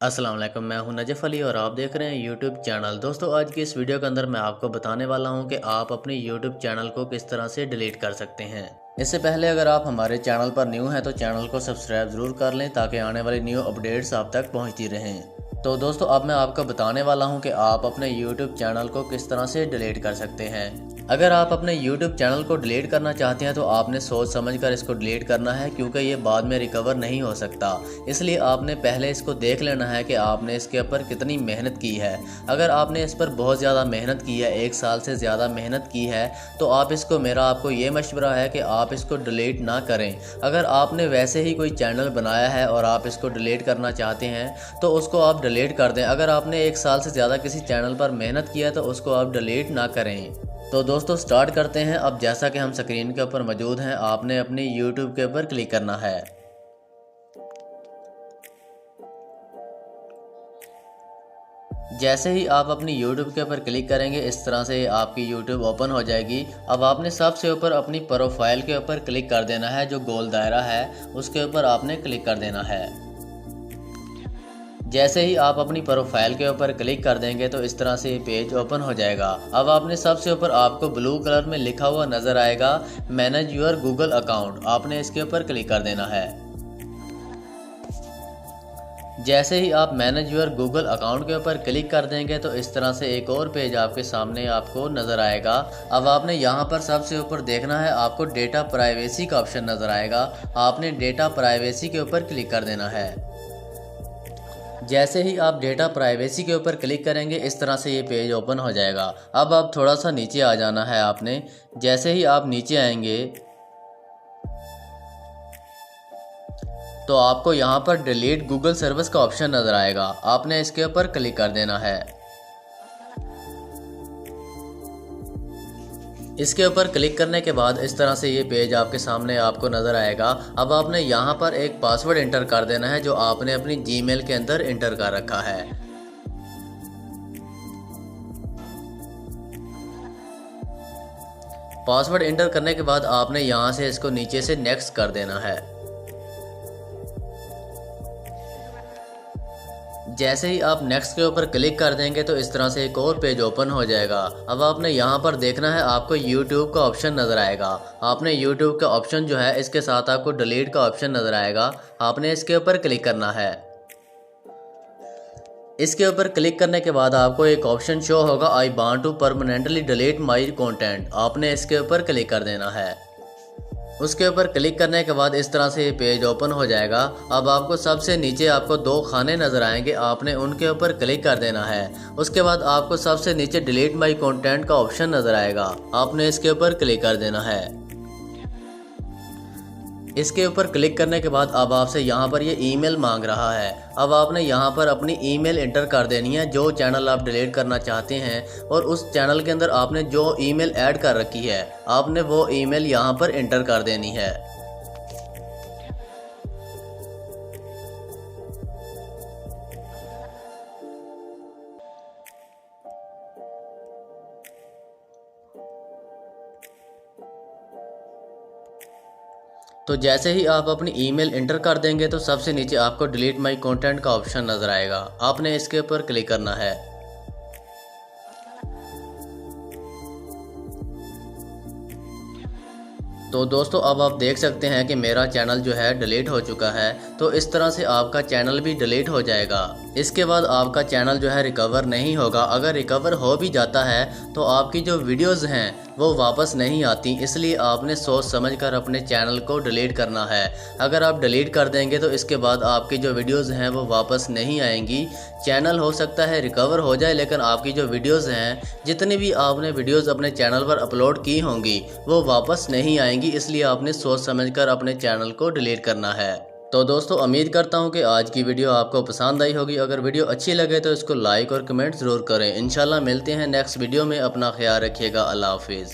अस्सलाम वालेकुम, मैं हूं नजफ़ अली और आप देख रहे हैं यूट्यूब चैनल। दोस्तों, आज की इस वीडियो के अंदर मैं आपको बताने वाला हूं कि आप अपने यूट्यूब चैनल को किस तरह से डिलीट कर सकते हैं। इससे पहले अगर आप हमारे चैनल पर न्यू हैं तो चैनल को सब्सक्राइब ज़रूर कर लें ताकि आने वाली न्यू अपडेट्स आप तक पहुंचती रहें। तो दोस्तों, अब मैं आपको बताने वाला हूं कि आप अपने यूट्यूब चैनल को किस तरह से डिलीट कर सकते हैं। अगर आप अपने YouTube चैनल को डिलीट करना चाहते हैं तो आपने सोच समझकर इसको डिलीट करना है, क्योंकि ये बाद में रिकवर नहीं हो सकता। इसलिए आपने पहले इसको देख लेना है कि आपने इसके ऊपर कितनी मेहनत की है। अगर आपने इस पर बहुत ज़्यादा मेहनत की है, 1 साल से ज़्यादा मेहनत की है, तो मेरा आपको ये मशवरा है कि आप इसको डिलीट ना करें। अगर आपने वैसे ही कोई चैनल बनाया है और आप इसको डिलीट करना चाहते हैं तो उसको आप डिलीट कर दें। अगर आपने 1 साल से ज़्यादा किसी चैनल पर मेहनत की है तो उसको आप डिलीट ना करें। तो दोस्तों, स्टार्ट करते हैं। अब जैसा कि हम स्क्रीन के ऊपर मौजूद हैं, आपने अपनी YouTube के ऊपर क्लिक करना है। जैसे ही आप अपनी YouTube के ऊपर क्लिक करेंगे, इस तरह से आपकी YouTube ओपन हो जाएगी। अब आपने सबसे ऊपर अपनी प्रोफाइल के ऊपर क्लिक कर देना है। जो गोल दायरा है उसके ऊपर आपने क्लिक कर देना है। जैसे ही आप अपनी प्रोफाइल के ऊपर क्लिक कर देंगे तो इस तरह से ये पेज ओपन हो जाएगा। अब आपने सबसे ऊपर आपको ब्लू कलर में लिखा हुआ नज़र आएगा मैनेज योर गूगल अकाउंट, आपने इसके ऊपर क्लिक कर देना है। जैसे ही आप मैनेज योर गूगल अकाउंट के ऊपर क्लिक कर देंगे तो इस तरह से एक और पेज आपके सामने आपको नज़र आएगा। अब आपने यहाँ पर सबसे ऊपर देखना है, आपको डेटा प्राइवेसी का ऑप्शन नज़र आएगा। आपने डेटा प्राइवेसी के ऊपर क्लिक कर देना है। जैसे ही आप डेटा प्राइवेसी के ऊपर क्लिक करेंगे, इस तरह से ये पेज ओपन हो जाएगा। अब आप थोड़ा सा नीचे आ जाना है आपने। जैसे ही आप नीचे आएंगे तो आपको यहाँ पर डिलीट गूगल सर्विस का ऑप्शन नज़र आएगा। आपने इसके ऊपर क्लिक कर देना है। इसके ऊपर क्लिक करने के बाद इस तरह से ये पेज आपके सामने आपको नज़र आएगा। अब आपने यहाँ पर एक पासवर्ड इंटर कर देना है जो आपने अपनी जीमेल के अंदर इंटर कर रखा है। पासवर्ड इंटर करने के बाद आपने यहाँ से इसको नीचे से नेक्स्ट कर देना है। जैसे ही आप नेक्स्ट के ऊपर क्लिक कर देंगे तो इस तरह से एक और पेज ओपन हो जाएगा। अब आपने यहाँ पर देखना है, आपको YouTube का ऑप्शन नज़र आएगा। आपने YouTube का ऑप्शन जो है इसके साथ आपको डिलीट का ऑप्शन नज़र आएगा। आपने इसके ऊपर क्लिक करना है। इसके ऊपर क्लिक करने के बाद आपको एक ऑप्शन शो होगा I want to permanently delete my content, आपने इसके ऊपर क्लिक कर देना है। उसके ऊपर क्लिक करने के बाद इस तरह से ये पेज ओपन हो जाएगा। अब आपको सबसे नीचे आपको 2 खाने नज़र आएंगे, आपने उनके ऊपर क्लिक कर देना है। उसके बाद आपको सबसे नीचे डिलीट माई कंटेंट का ऑप्शन नज़र आएगा, आपने इसके ऊपर क्लिक कर देना है। इसके ऊपर क्लिक करने के बाद अब आपसे यहाँ पर ये ईमेल मांग रहा है। अब आपने यहाँ पर अपनी ईमेल इंटर कर देनी है जो चैनल आप डिलीट करना चाहते हैं, और उस चैनल के अंदर आपने जो ईमेल ऐड कर रखी है आपने वो ईमेल यहाँ पर इंटर कर देनी है। तो जैसे ही आप अपनी ईमेल इंटर कर देंगे तो सबसे नीचे आपको डिलीट माई कंटेंट का ऑप्शन नज़र आएगा। आपने इसके ऊपर क्लिक करना है। तो दोस्तों, अब आप देख सकते हैं कि मेरा चैनल जो है डिलीट हो चुका है। तो इस तरह से आपका चैनल भी डिलीट हो जाएगा। इसके बाद आपका चैनल जो है रिकवर नहीं होगा। अगर रिकवर हो भी जाता है तो आपकी जो वीडियोस हैं वो वापस नहीं आती। इसलिए आपने सोच समझकर अपने चैनल को डिलीट करना है। अगर आप डिलीट कर देंगे तो इसके बाद आपकी जो वीडियोस हैं वो वापस नहीं आएंगी। चैनल हो सकता है रिकवर हो जाए, लेकिन आपकी जो वीडियोस हैं, जितनी भी आपने वीडियोस अपने चैनल पर अपलोड की होंगी, वो वापस नहीं आएंगी। इसलिए आपने सोच समझकर अपने चैनल को डिलीट करना है। तो दोस्तों, उम्मीद करता हूँ कि आज की वीडियो आपको पसंद आई होगी। अगर वीडियो अच्छी लगे तो इसको लाइक और कमेंट ज़रूर करें। इंशाल्लाह मिलते हैं नेक्स्ट वीडियो में। अपना ख्याल रखिएगा। अल्लाह हाफिज़।